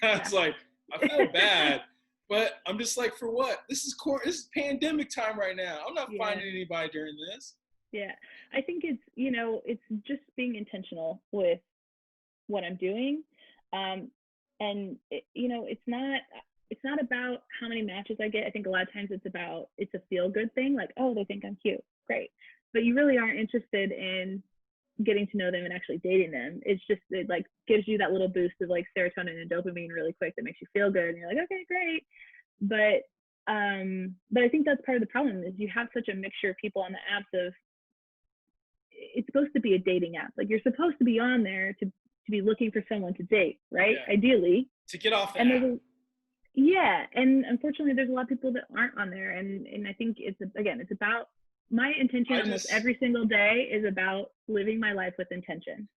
I was like, I feel bad, but I'm just like, for what? This is pandemic time right now. I'm not finding anybody during this. Yeah, I think it's just being intentional with what I'm doing, and it's not about how many matches I get. I think a lot of times it's a feel good thing, like, oh, they think I'm cute, great, but you really aren't interested in getting to know them and actually dating them. It like gives you that little boost of like serotonin and dopamine really quick that makes you feel good, and you're like, okay, great. But I think that's part of the problem is you have such a mixture of people on the apps of, it's supposed to be a dating app. Like, you're supposed to be on there to be looking for someone to date, right? Yeah. Ideally. To get off the app. And unfortunately there's a lot of people that aren't on there. And I think it's about, my intention almost every single day is about living my life with intention.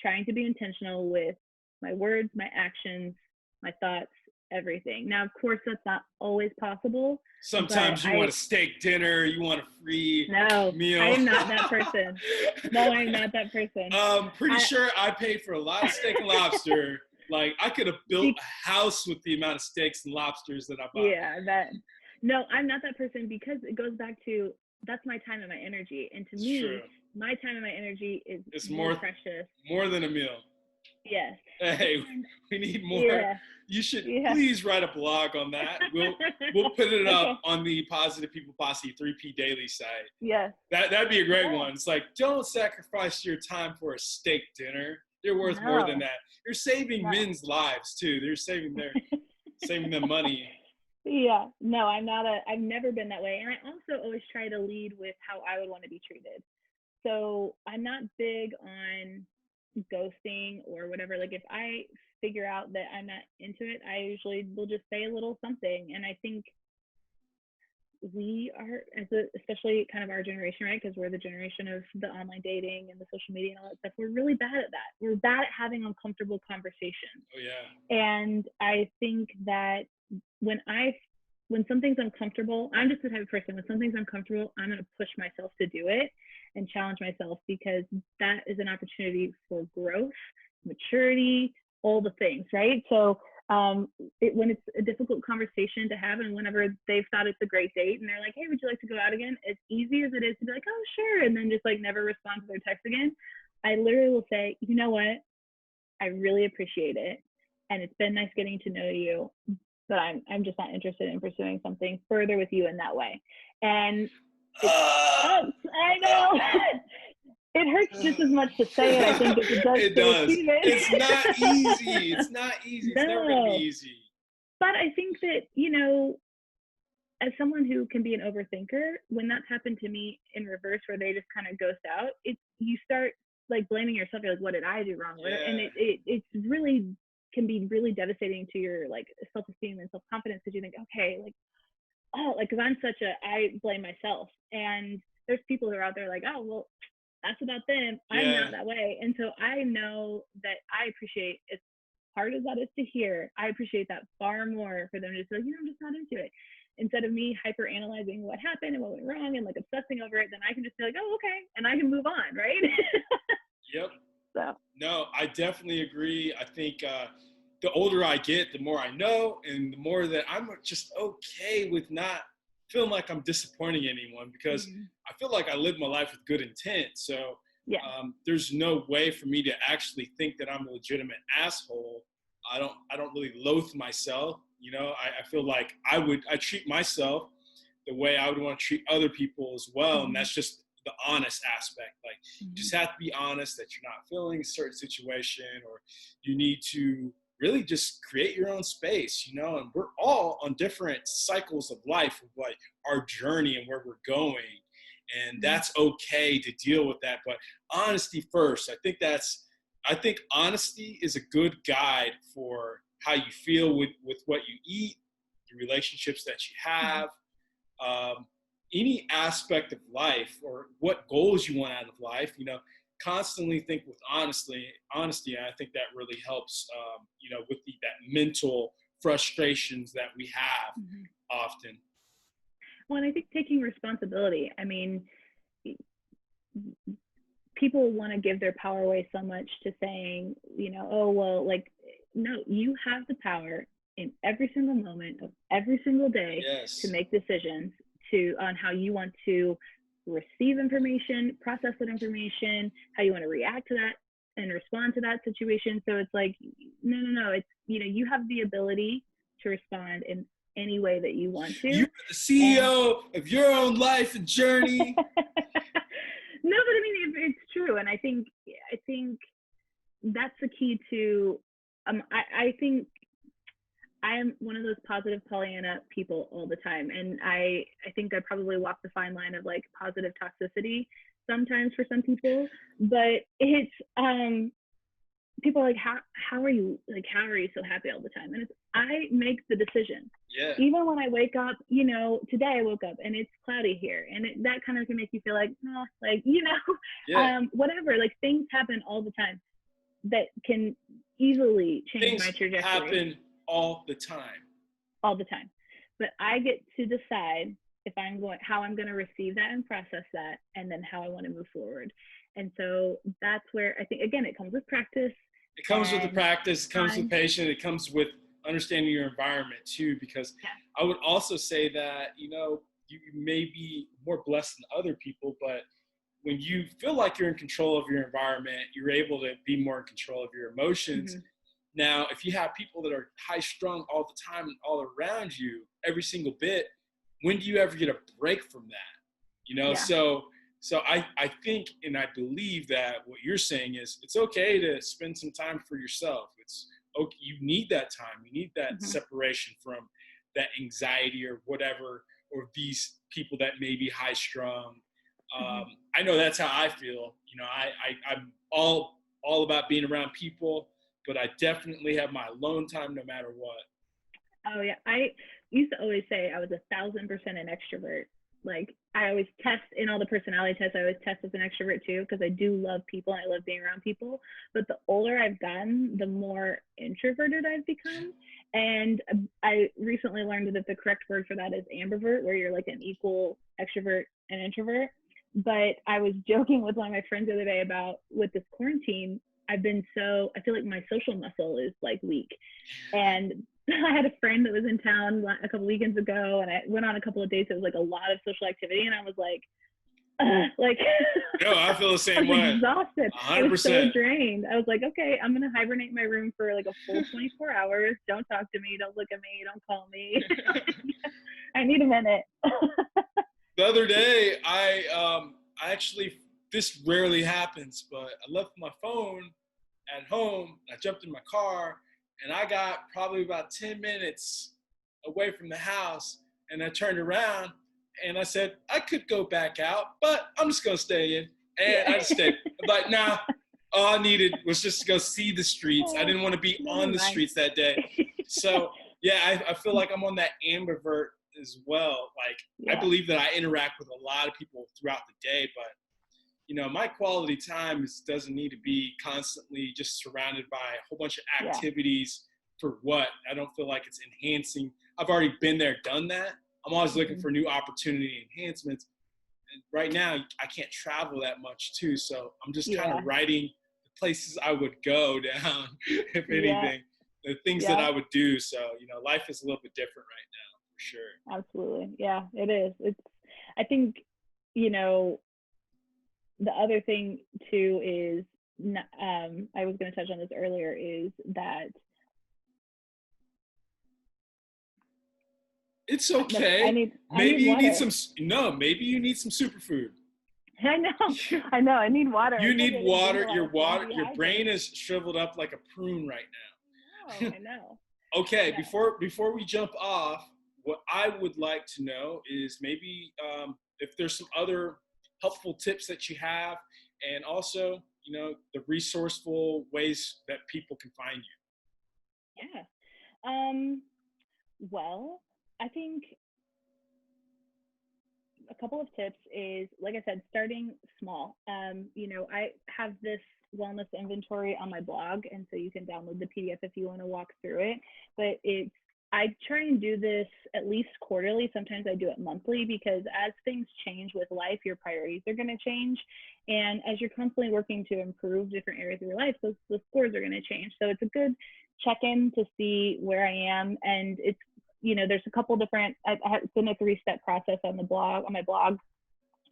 Trying to be intentional with my words, my actions, my thoughts, everything. Now, of course, that's not always possible. Sometimes you want a steak dinner, you want a free meal. I am not that person. No, I'm not that person. Pretty sure I paid for a lot of steak and lobster. Like, I could have built a house with the amount of steaks and lobsters that I bought. Yeah, no, I'm not that person, because it goes back to, that's my time and my energy. And to me, my time and my energy is more precious. More than a meal. Yes. Hey, we need more. Yeah. You should please write a blog on that. We'll put it up on the Positive People Posse 3P Daily site. Yes. That'd be a great one. It's like, don't sacrifice your time for a steak dinner. You're worth more than that. You're saving men's lives too. They're saving them money. Yeah. No, I've never been that way. And I also always try to lead with how I would want to be treated. So I'm not big on ghosting or whatever, like if I figure out that I'm not into it, I usually will just say a little something. And I think we are, especially kind of our generation, right? Because we're the generation of the online dating and the social media and all that stuff. We're really bad at that. We're bad at having uncomfortable conversations. Oh yeah. And I think that when something's uncomfortable, I'm just the type of person, when something's uncomfortable, I'm going to push myself to do it and challenge myself, because that is an opportunity for growth, maturity, all the things, right? So when it's a difficult conversation to have, and whenever they've thought it's a great date and they're like, hey, would you like to go out again? As easy as it is to be like, oh, sure, and then just like never respond to their text again, I literally will say, you know what? I really appreciate it. And it's been nice getting to know you, but I'm just not interested in pursuing something further with you in that way. And I know. It hurts just as much to say it, I think, as it does to receive it. It's not easy. It's not easy. It's never going to be easy. But I think that, as someone who can be an overthinker, when that's happened to me in reverse, where they just kind of ghost out, you start like blaming yourself. You're like, what did I do wrong? Yeah. And it's really can be really devastating to your like self-esteem and self-confidence, because you think, okay, like, oh, like, because I blame myself. And there's people who are out there like, oh, well, that's about them. I'm not that way. And so I know that I appreciate, as hard as that is to hear, I appreciate that far more for them to just be like, I'm just not into it. Instead of me hyper analyzing what happened and what went wrong and like obsessing over it, then I can just be like, oh, okay. And I can move on, right? Yep. So. No, I definitely agree. I think the older I get, the more I know, and the more that I'm just okay with not feeling like I'm disappointing anyone, because I feel like I live my life with good intent. So there's no way for me to actually think that I'm a legitimate asshole. I don't really loathe myself. I feel like I treat myself the way I would want to treat other people as well. And that's just the honest aspect. Like, you just have to be honest that you're not feeling a certain situation, or you need to really just create your own space, and we're all on different cycles of life, of like our journey and where we're going. And that's okay to deal with that. But honesty first. I think honesty is a good guide for how you feel with what you eat, the relationships that you have, any aspect of life, or what goals you want out of life. Constantly think with honesty. And I think that really helps, with that mental frustrations that we have often. Well, and I think taking responsibility. I mean, people want to give their power away so much to saying, oh, well, like, no, you have the power in every single moment of every single day to make decisions on how you want to receive information, process that information, how you want to react to that and respond to that situation. So it's like, no, it's, you have the ability to respond in any way that you want to. You're the CEO of your own life and journey. No, but I mean, it's true. And I think that's the key to, I think I am one of those positive Pollyanna people all the time. And I think I probably walk the fine line of like positive toxicity sometimes for some people, but it's, people are like, how are you so happy all the time? And I make the decision. Yeah. Even when I wake up, today I woke up and it's cloudy here, and that kind of can make you feel like, oh, like, whatever, like things happen all the time that can easily change my trajectory. Happen all the time. But I get to decide how I'm going to receive that and process that, and then how I want to move forward. And so that's where I think, again, it comes with practice. It comes with the practice, it comes with patience, it comes with understanding your environment too, because I would also say that, you may be more blessed than other people, but when you feel like you're in control of your environment, you're able to be more in control of your emotions. Now, if you have people that are high strung all the time and all around you, every single bit, when do you ever get a break from that? So I think, and I believe that what you're saying is it's okay to spend some time for yourself. It's okay. You need that time. You need that separation from that anxiety or whatever, or these people that may be high strung. I know that's how I feel. I'm all all about being around people, but I definitely have my alone time no matter what. Oh yeah, I used to always say I was 1,000% an extrovert. Like I always test in all the personality tests. I always test as an extrovert too because I do love people and I love being around people. But the older I've gotten, the more introverted I've become. And I recently learned that the correct word for that is ambivert, where you're like an equal extrovert and introvert. But I was joking with one of my friends the other day about with this quarantine, I feel like my social muscle is like weak. And I had a friend that was in town a couple weekends ago, and I went on a couple of dates. It was like a lot of social activity, and I was like, like, No, I feel the I same was way. exhausted. 100%. I was so drained. I was like, okay, I'm gonna hibernate in my room for like a full 24 hours. Don't talk to me. Don't look at me. Don't call me. I need a minute. The other day, I actually, this rarely happens, but I left my phone at home. I jumped in my car, and I got probably about 10 minutes away from the house, and I turned around and I said, I could go back out, but I'm just gonna stay in. And I just stayed. But nah, all I needed was just to go see the streets. I didn't want to be on the streets that day. So yeah, I feel like I'm on that ambivert as well. Like I believe that I interact with a lot of people throughout the day, but you know, my quality time doesn't need to be constantly just surrounded by a whole bunch of activities for what? I don't feel like it's enhancing. I've already been there, done that. I'm always looking for new opportunity enhancements. And right now, I can't travel that much too. So I'm just kind of writing the places I would go down, if anything, the things that I would do. So, you know, life is a little bit different right now, for sure. Absolutely. Yeah, it is. I think, you know, the other thing too is, I was going to touch on this earlier, is that it's okay. Maybe you need some superfood. I know. I need water. You need water. Your brain is shriveled up like a prune right now. I know. Okay, before we jump off, what I would like to know is maybe if there's some other helpful tips that you have, and also, you know, the resourceful ways that people can find you. Yeah. Well, I think a couple of tips is, like I said, starting small. You know, I have this wellness inventory on my blog, and so you can download the PDF if you want to walk through it. But I try and do this at least quarterly. Sometimes I do it monthly, because as things change with life, your priorities are going to change. And as you're constantly working to improve different areas of your life, those scores are going to change. So it's a good check-in to see where I am. And it's, you know, there's a couple different, it's been a 3-step process on my blog,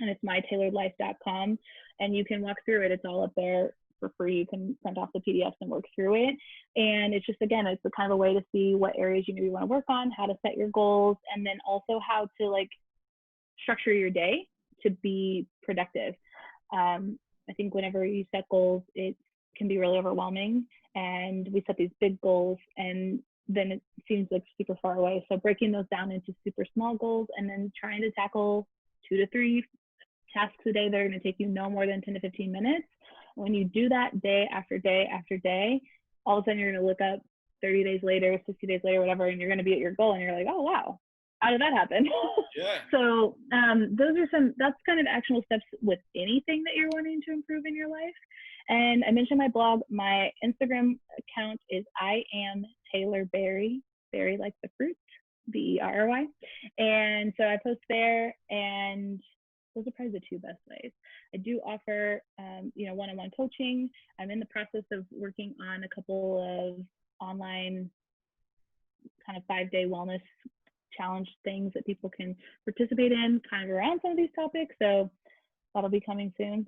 and it's mytailoredlife.com. And you can walk through it. It's all up there for free. You can print off the PDFs and work through it. And it's just, again, it's a kind of a way to see what areas you maybe want to work on, how to set your goals, and then also how to like structure your day to be productive. I think whenever you set goals, it can be really overwhelming, and we set these big goals and then it seems like super far away. So breaking those down into super small goals, and then trying to tackle 2 to 3 tasks a day that are going to take you no more than 10 to 15 minutes. When you do that day after day after day, all of a sudden you're going to look up 30 days later, 60 days later, whatever, and you're going to be at your goal, and you're like, oh, wow, how did that happen? Yeah. So that's kind of actionable steps with anything that you're wanting to improve in your life. And I mentioned my blog. My Instagram account is I am Taylor Berry, berry like the fruit, Berry. And so I post there, and those are probably the 2 best ways. I do offer, you know, one-on-one coaching. I'm in the process of working on a couple of online kind of 5-day wellness challenge things that people can participate in, kind of around some of these topics. So that'll be coming soon.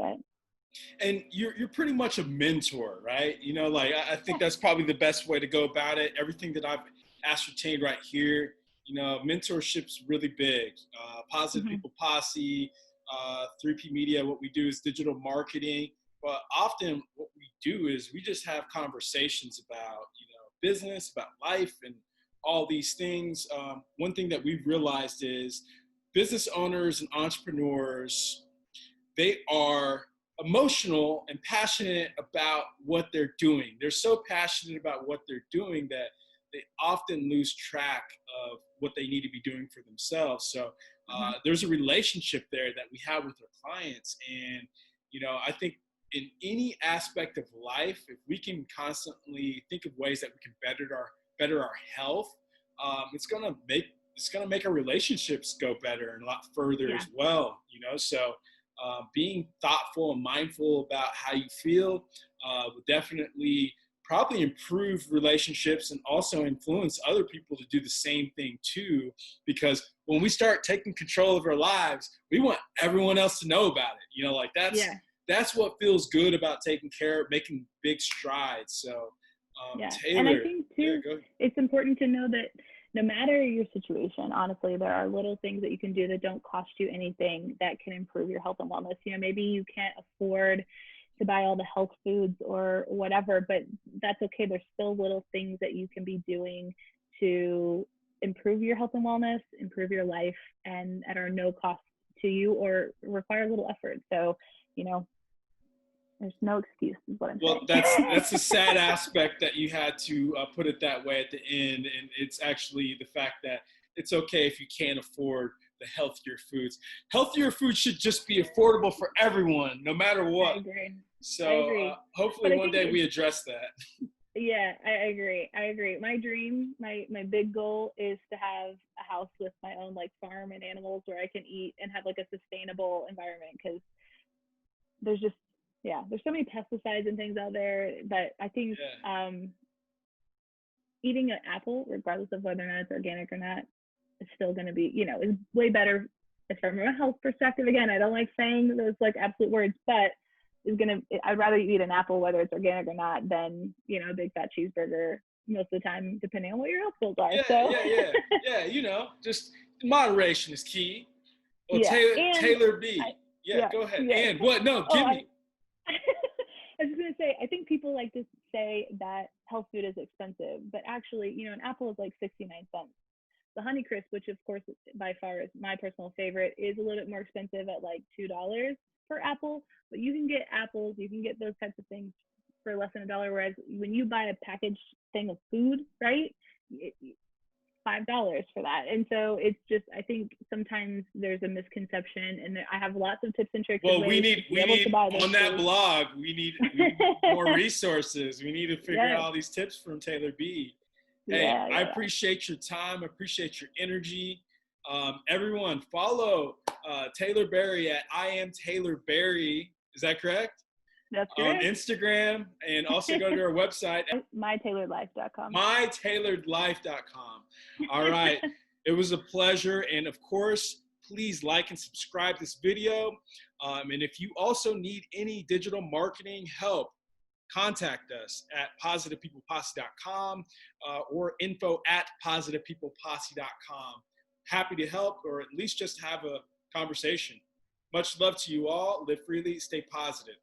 And you're pretty much a mentor, right? You know, like I think that's probably the best way to go about it. Everything that I've ascertained right here, you know, mentorship's really big. Positive People Posse, 3P Media, what we do is digital marketing. But often what we do is we just have conversations about, you know, business, about life, and all these things. One thing that we've realized is business owners and entrepreneurs, they are emotional and passionate about what they're doing. They're so passionate about what they're doing that they often lose track of what they need to be doing for themselves. So there's a relationship there that we have with our clients. And, I think in any aspect of life, if we can constantly think of ways that we can better our health, it's gonna make our relationships go better and a lot further as well. So being thoughtful and mindful about how you feel will definitely probably improve relationships and also influence other people to do the same thing too. Because when we start taking control of our lives, we want everyone else to know about it. That's what feels good about taking care of, making big strides. So Taylor, and I think too, it's important to know that no matter your situation, honestly, there are little things that you can do that don't cost you anything that can improve your health and wellness. Maybe you can't afford to buy all the health foods or whatever, but that's okay. There's still little things that you can be doing to improve your health and wellness, improve your life, and at are no cost to you or require little effort. So, there's no excuse is what I'm saying. That's a sad aspect that you had to put it that way at the end. And it's actually the fact that it's okay if you can't afford the healthier foods. Healthier foods should just be affordable for everyone, no matter what. I agree. So hopefully one day we address that. Yeah, I agree. My dream, my big goal is to have a house with my own farm and animals where I can eat and have a sustainable environment, because there's just, there's so many pesticides and things out there. But I think eating an apple, regardless of whether or not it's organic or not, is still going to be, is way better from a health perspective. Again, I don't like saying those absolute words, but I'd rather you eat an apple, whether it's organic or not, than, a big fat cheeseburger most of the time, depending on what your health goals are. Yeah, just moderation is key. Well, Taylor B. Go ahead. And what? No, give me. I was just going to say, I think people like to say that health food is expensive, but actually, an apple is 69 cents. The Honeycrisp, which of course by far is my personal favorite, is a little bit more expensive at $2 per apple, but you can get apples, you can get those types of things for less than $1. Whereas when you buy a packaged thing of food, right, $5 for that. And so it's just, I think sometimes there's a misconception, and I have lots of tips and tricks. Well, we need on that blog, we need more resources. We need to figure out all these tips from Taylor B. Hey, I appreciate your time. I appreciate your energy. Everyone, follow Taylor Berry at I am Taylor Berry. Is that correct? That's correct. On Instagram, and also go to our website. mytailoredlife.com. mytailoredlife.com. All right. It was a pleasure. And of course, please like and subscribe this video. And if you also need any digital marketing help, contact us at positivepeopleposse.com or info@positivepeopleposse.com. Happy to help, or at least just have a conversation. Much love to you all. Live freely, stay positive.